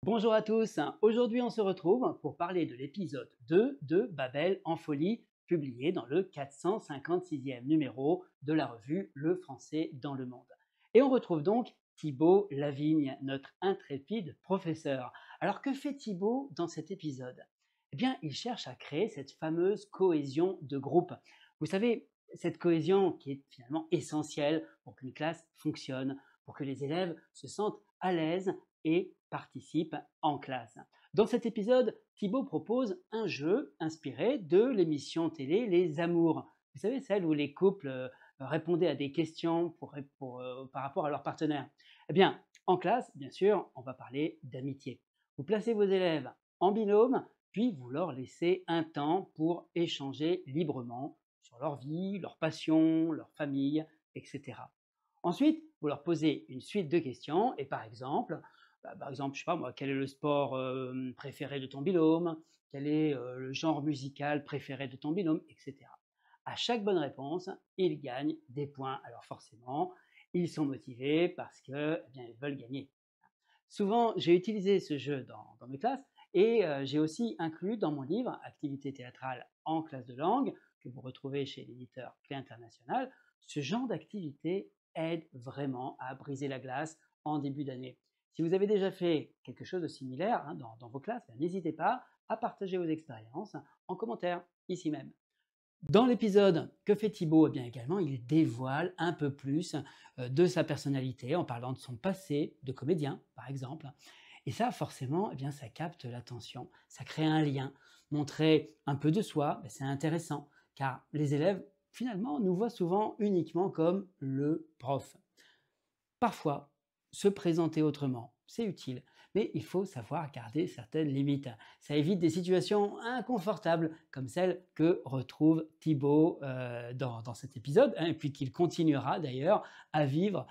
Bonjour à tous, aujourd'hui on se retrouve pour parler de l'épisode 2 de Babel en folie, publié dans le 456e numéro de la revue Le Français dans le Monde. Et on retrouve donc Thibaut Lavigne, notre intrépide professeur. Alors que fait Thibaut dans cet épisode? Eh bien, il cherche à créer cette fameuse cohésion de groupe. Vous savez, cette cohésion qui est finalement essentielle pour qu'une classe fonctionne, pour que les élèves se sentent à l'aise et participent en classe. Dans cet épisode, Thibaut propose un jeu inspiré de l'émission télé Les Amours. Vous savez, celle où les couples répondaient à des questions par rapport à leur partenaire. Eh bien, en classe, bien sûr, on va parler d'amitié. Vous placez vos élèves en binôme, puis vous leur laissez un temps pour échanger librement sur leur vie, leur passion, leur famille, etc. Ensuite, vous leur posez une suite de questions et par exemple, je ne sais pas moi, quel est le sport préféré de ton binôme, quel est le genre musical préféré de ton binôme, etc. À chaque bonne réponse, ils gagnent des points. Alors forcément, ils sont motivés parce que, eh bien, ils veulent gagner. Souvent, j'ai utilisé ce jeu dans mes classes et j'ai aussi inclus dans mon livre Activité théâtrale en classe de langue, que vous retrouvez chez l'éditeur Clé International. Ce genre d'activité aide vraiment à briser la glace en début d'année. Si vous avez déjà fait quelque chose de similaire dans vos classes, n'hésitez pas à partager vos expériences en commentaire ici même. Dans l'épisode Que fait Thibaut? Eh bien également, il dévoile un peu plus de sa personnalité en parlant de son passé de comédien, par exemple. Et ça, forcément, eh bien, ça capte l'attention, ça crée un lien. Montrer un peu de soi, c'est intéressant, car les élèves, finalement, nous voient souvent uniquement comme le prof. Parfois, se présenter autrement, c'est utile, mais il faut savoir garder certaines limites. Ça évite des situations inconfortables comme celle que retrouve Thibaut dans cet épisode, et puis qu'il continuera d'ailleurs à vivre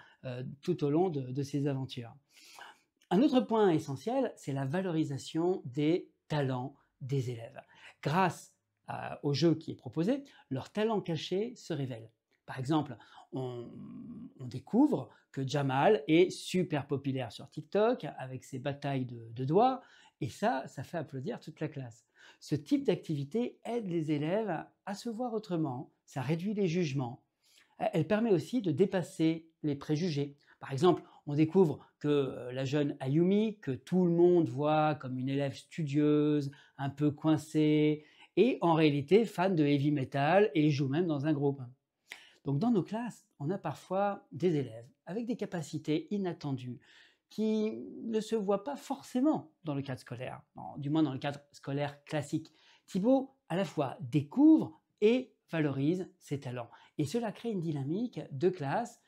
tout au long de ses aventures. Un autre point essentiel, c'est la valorisation des talents des élèves. Grâce au jeu qui est proposé, leurs talents cachés se révèlent. Par exemple, on découvre que Jamal est super populaire sur TikTok avec ses batailles de doigts, et ça fait applaudir toute la classe. Ce type d'activité aide les élèves à se voir autrement, ça réduit les jugements. Elle permet aussi de dépasser les préjugés. Par exemple, on découvre que la jeune Ayumi, que tout le monde voit comme une élève studieuse, un peu coincée, est en réalité fan de heavy metal et joue même dans un groupe. Donc dans nos classes, on a parfois des élèves avec des capacités inattendues qui ne se voient pas forcément dans le cadre scolaire, du moins dans le cadre scolaire classique. Thibaut, à la fois, découvre et valorise ses talents. Et cela crée une dynamique de classe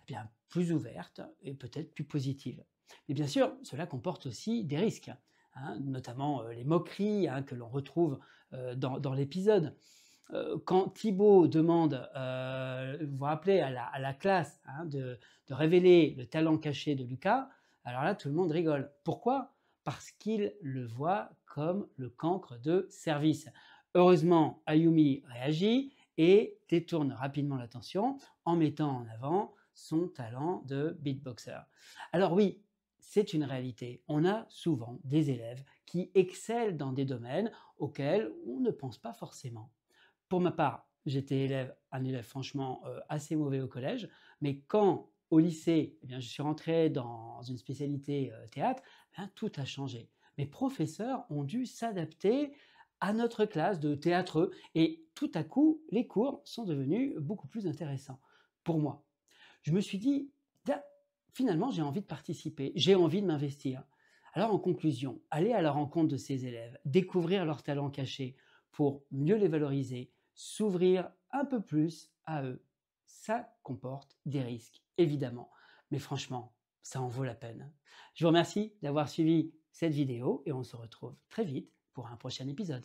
bien plus ouverte et peut-être plus positive. Mais bien sûr, cela comporte aussi des risques, notamment les moqueries que l'on retrouve dans l'épisode. Quand Thibaut demande, vous vous rappelez, à la classe de révéler le talent caché de Lucas, alors là, tout le monde rigole. Pourquoi? Parce qu'il le voit comme le cancre de service. Heureusement, Ayumi réagit et détourne rapidement l'attention en mettant en avant son talent de beatboxer. Alors oui, c'est une réalité. On a souvent des élèves qui excellent dans des domaines auxquels on ne pense pas forcément. Pour ma part, j'étais un élève franchement assez mauvais au collège, mais quand au lycée, je suis rentré dans une spécialité théâtre, tout a changé. Mes professeurs ont dû s'adapter à notre classe de théâtreux et tout à coup, les cours sont devenus beaucoup plus intéressants pour moi. Je me suis dit, finalement, j'ai envie de participer, j'ai envie de m'investir. Alors en conclusion, aller à la rencontre de ces élèves, découvrir leurs talents cachés pour mieux les valoriser, s'ouvrir un peu plus à eux, ça comporte des risques, évidemment. Mais franchement, ça en vaut la peine. Je vous remercie d'avoir suivi cette vidéo et on se retrouve très vite pour un prochain épisode.